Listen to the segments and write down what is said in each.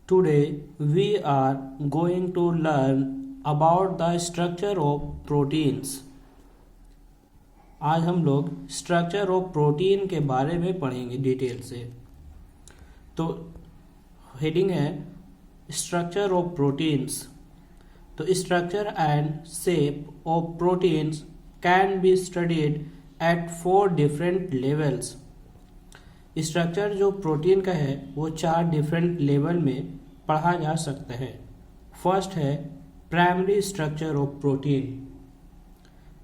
Today we are going to learn about the structure of proteins. आज हम लोग structure of protein के बारे में पढ़ेंगे डिटेल से। तो हेडिंग है स्ट्रक्चर ऑफ प्रोटीन्स। तो structure and shape of proteins can be studied at 4 different levels. Structure जो प्रोटीन का है वो 4 डिफरेंट लेवल में पढ़ा जा सकता है। फर्स्ट है primary structure of protein,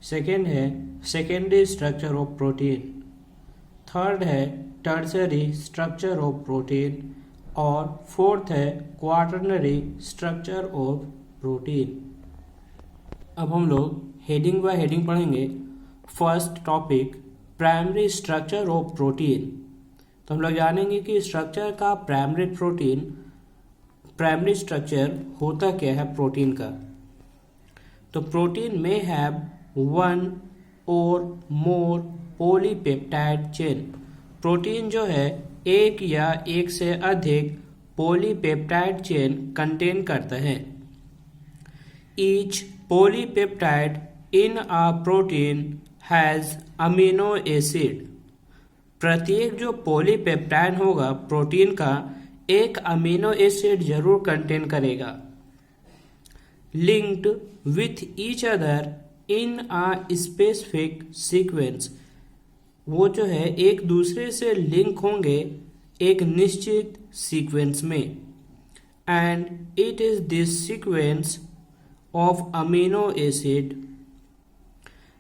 second है secondary structure of protein, third है टर्शरी स्ट्रक्चर ऑफ प्रोटीन और फोर्थ है क्वाटरनरी स्ट्रक्चर ऑफ प्रोटीन। अब हम लोग हेडिंग बाय हेडिंग पढ़ेंगे। First topic primary structure of protein. तो हम लोग जानेंगे कि स्ट्रक्चर का प्राइमरी स्ट्रक्चर होता क्या है प्रोटीन का। तो प्रोटीन में हैव 1 और मोर पॉलीपेप्टाइड चेन। प्रोटीन जो है एक या एक से अधिक पॉलीपेप्टाइड चेन कंटेन करता है। Each polypeptide in a protein has amino acid. प्रत्येक जो पॉलीपेप्टाइड होगा प्रोटीन का एक अमीनो एसिड जरूर कंटेन करेगा। Linked with each other in a specific sequence. वो जो है एक दूसरे से लिंक होंगे एक निश्चित सीक्वेंस में। And it is this sequence of amino acid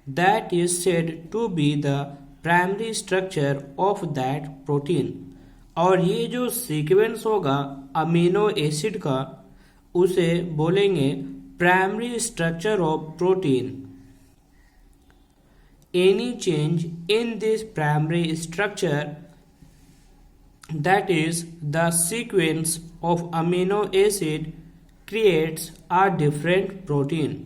that is said to be the primary structure of that protein. और ये जो सीक्वेंस होगा अमीनो एसिड का उसे बोलेंगे primary structure of protein. Any change in this primary structure that is the sequence of amino acid creates a different protein.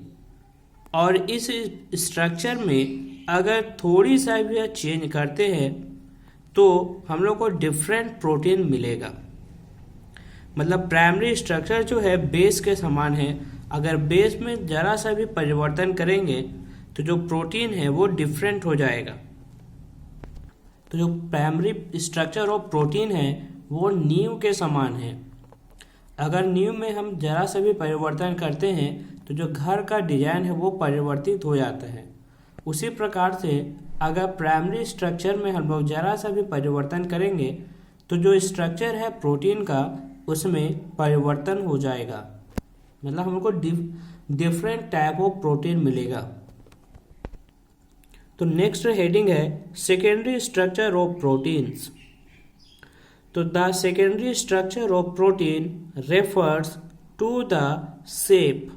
और इस structure में अगर थोड़ी सा भी चेंज करते हैं तो हम लोग को डिफरेंट प्रोटीन मिलेगा। मतलब प्राइमरी स्ट्रक्चर जो है बेस के समान है। अगर बेस में जरा सा भी परिवर्तन करेंगे तो जो प्रोटीन है वो डिफरेंट हो जाएगा। तो जो प्राइमरी स्ट्रक्चर ऑफ प्रोटीन है वो नींव के समान है। अगर नींव में हम जरा सा भी परिवर्तन करते हैं तो जो घर का डिजाइन है वो परिवर्तित हो जाता है। उसी प्रकार से अगर प्राइमरी स्ट्रक्चर में हम लोग जरा सा भी परिवर्तन करेंगे तो जो स्ट्रक्चर है प्रोटीन का उसमें परिवर्तन हो जाएगा। मतलब हमको डिफरेंट टाइप ऑफ प्रोटीन मिलेगा। तो नेक्स्ट हेडिंग है सेकेंडरी स्ट्रक्चर ऑफ प्रोटीन्स। तो the secondary structure of protein refers to the shape.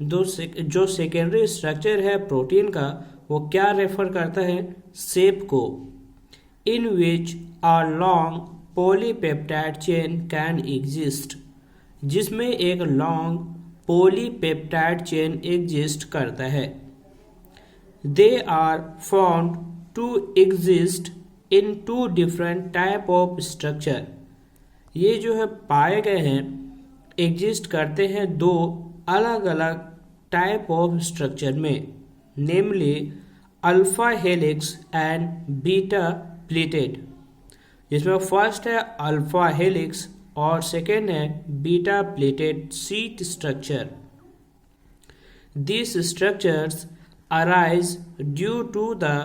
जो सेकेंडरी स्ट्रक्चर है प्रोटीन का वो क्या रेफर करता है? शेप को। In which a long polypeptide chain can exist. जिसमें एक लॉन्ग पॉलीपेप्टाइड चेन एग्जिस्ट करता है। They are found to exist in 2 different type of structure. ये जो है पाए गए हैं एग्जिस्ट करते हैं 2 अलग अलग टाइप ऑफ स्ट्रक्चर में, namely alpha helix and beta pleated. जिसमें फर्स्ट है अल्फा हेलिक्स और सेकेंड है beta pleated sheet structure. These structures arise due to the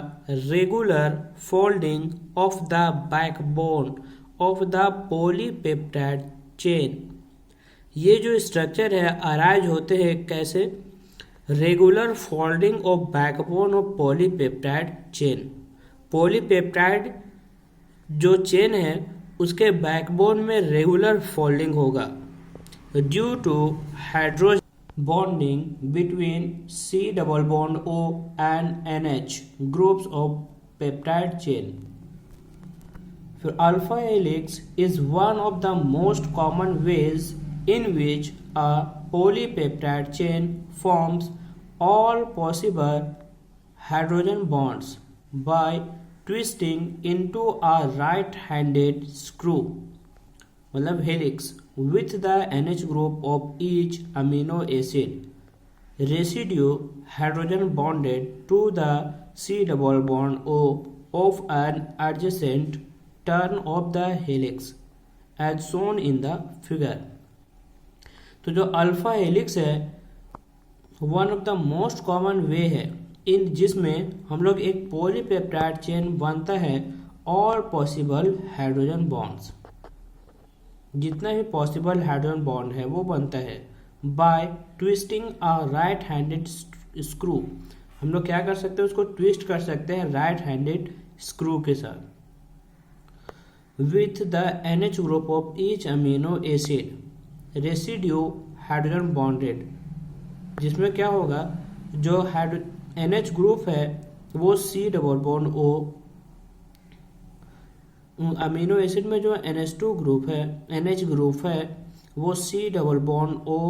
regular folding of the backbone of the polypeptide chain। ये जो structure है arise होते हैं कैसे? Regular folding of backbone of polypeptide chain. Polypeptide जो chain है उसके बैकबोन में रेगुलर फोल्डिंग होगा due to hydrogen bonding between C double bond O and NH groups of peptide chain. फिर alpha helix is one of the most common ways in which a polypeptide chain forms all possible hydrogen bonds by twisting into a right-handed screw। मतलब helix with the NH group of each amino acid residue hydrogen bonded to the C double bond O of an adjacent turn of the helix as shown in the figure। तो जो alpha helix है one of the most common वे है इन जिसमें हम लोग एक polypeptide chain बनता है और पॉसिबल हाइड्रोजन बॉन्ड्स, जितना भी पॉसिबल हाइड्रोजन बॉन्ड है वो बनता है by twisting a right handed screw. हम लोग क्या कर सकते हैं, उसको ट्विस्ट कर सकते हैं राइट हैंडेड स्क्रू के साथ। With the NH group of each amino acid residue hydrogen bonded, जिसमें क्या होगा जो NH ग्रुप है वो C double bond O, amino acid में जो NH2 ग्रुप है NH ग्रुप है वो C डबल बॉन्ड O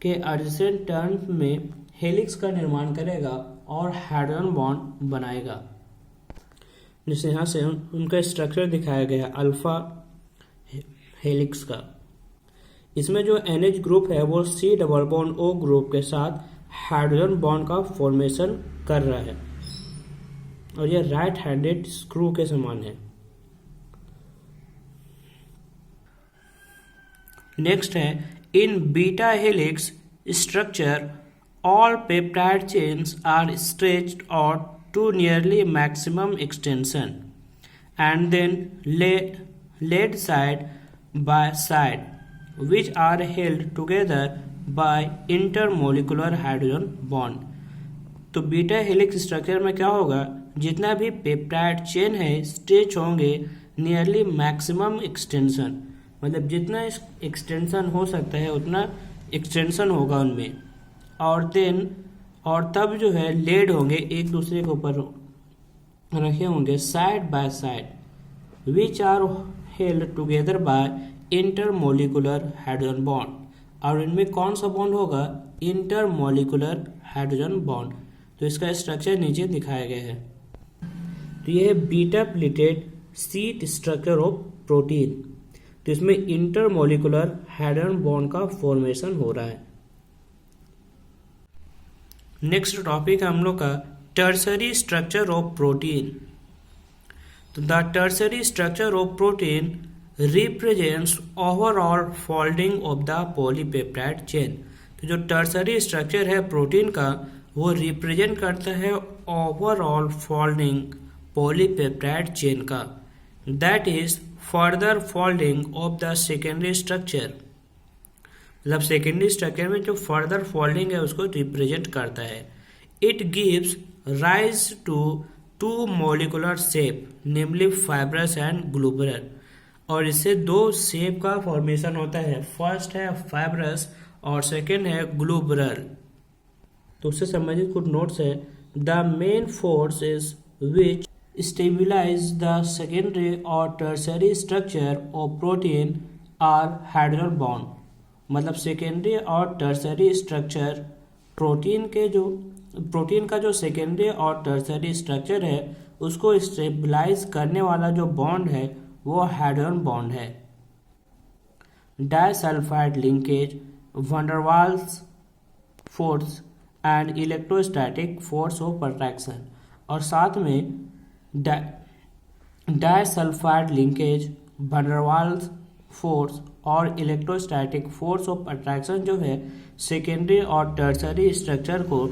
के एडजेसेंट टर्न में हेलिक्स का निर्माण करेगा और हाइड्रोजन बॉन्ड बनाएगा। जैसे यहाँ से उनका स्ट्रक्चर दिखाया गया अल्फा हेलिक्स का। इसमें जो NH ग्रुप है वो C double bond O group के साथ हाइड्रोजन बॉन्ड का फॉर्मेशन कर रहा है और यह राइट हैंडेड स्क्रू के समान है। नेक्स्ट है in beta helix structure all peptide chains are stretched out to nearly maximum extension and then laid side by side which are held together by intermolecular hydrogen bond। तो beta helix structure में क्या होगा, जितना भी peptide chain है stretch होंगे nearly maximum extension, मतलब जितना एक्सटेंशन हो सकता है उतना एक्सटेंशन होगा उनमें, और तब जो है लेड होंगे एक दूसरे के ऊपर रखे होंगे side by side which are held together by intermolecular hydrogen bond. और इनमें कौन सा बॉन्ड होगा, इंटरमोलिकुलर हाइड्रोजन बॉन्ड। तो इसका स्ट्रक्चर नीचे दिखाया गया है। तो यह है beta pleated sheet structure of protein. तो इसमें इंटरमोलिकुलर हाइड्रोजन बॉन्ड का फॉर्मेशन हो रहा है। नेक्स्ट टॉपिक है हम लोग का टर्सरी स्ट्रक्चर ऑफ प्रोटीन। तो the tertiary structure of protein represents overall folding of the polypeptide chain. तो जो टर्सरी स्ट्रक्चर है प्रोटीन का वो रिप्रेजेंट करता है ओवरऑल फोल्डिंग पॉलीपेप्टाइड चेन का, that is further folding of the secondary structure. मतलब सेकेंडरी स्ट्रक्चर में जो फर्दर फोल्डिंग है उसको रिप्रेजेंट करता है। It gives rise to two molecular shape namely fibrous and globular. और इससे दो शेप का फॉर्मेशन होता है, फर्स्ट है फाइब्रस और सेकेंड है ग्लोबुलर। तो उससे संबंधित कुछ नोट्स है। The main force is which stabilize the secondary और tertiary structure of protein are hydrogen bond. मतलब सेकेंडरी और टर्सरी स्ट्रक्चर प्रोटीन का जो सेकेंडरी और टर्सरी स्ट्रक्चर है उसको स्टेबलाइज करने वाला जो बॉन्ड है वो हाइड्रोजन बॉन्ड है। Disulphide linkage, van der Waals force and electrostatic force of attraction. और साथ में disulphide linkage, van der Waals force और इलेक्ट्रोस्टैटिक फोर्स ऑफ अट्रैक्शन जो है सेकेंडरी और टर्सरी स्ट्रक्चर को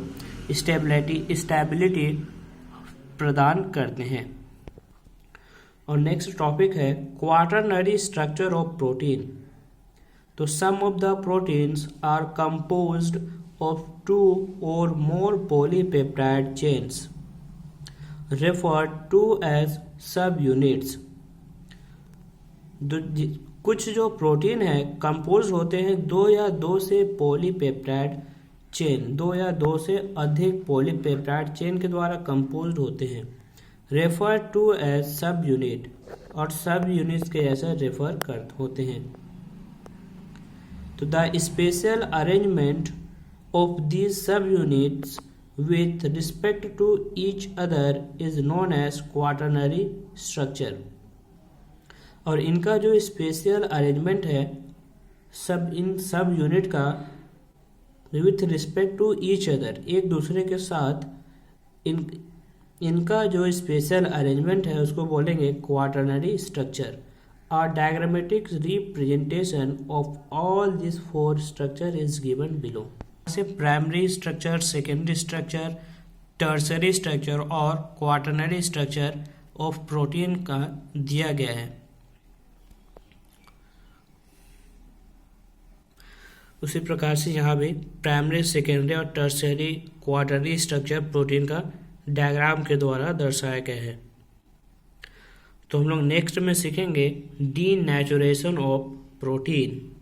स्टेबिलिटी प्रदान करते हैं। और नेक्स्ट टॉपिक है क्वाटरनरी स्ट्रक्चर ऑफ प्रोटीन। तो some of the proteins are composed of two or more polypeptide chains referred to as subunits. कुछ जो प्रोटीन है कंपोज होते हैं दो या दो से पॉलीपेप्टाइड चेन, दो या दो से अधिक पॉलीपेप्टाइड चेन के द्वारा कंपोज होते हैं। Refer to as subunit, और सब यूनिट्स के ऐसे रेफर होते हैं। तो the special arrangement of these subunits with respect to each other is known as quaternary structure. और इनका जो स्पेशल अरेंजमेंट है इन सब यूनिट का with respect to each other, एक दूसरे के साथ इनका जो स्पेशल अरेंजमेंट है उसको बोलेंगे quaternary structure. A diagrammatic representation of all these four structure is given below। से primary structure, secondary structure, tertiary structure और क्वाटरनरी स्ट्रक्चर ऑफ प्रोटीन का दिया गया है। उसी प्रकार से यहाँ भी प्राइमरी, सेकेंडरी और टर्सरी, क्वाटरनरी स्ट्रक्चर प्रोटीन का डायग्राम के द्वारा दर्शाया गया है। तो हम लोग नेक्स्ट में सीखेंगे डीनेचुरेशन ऑफ प्रोटीन।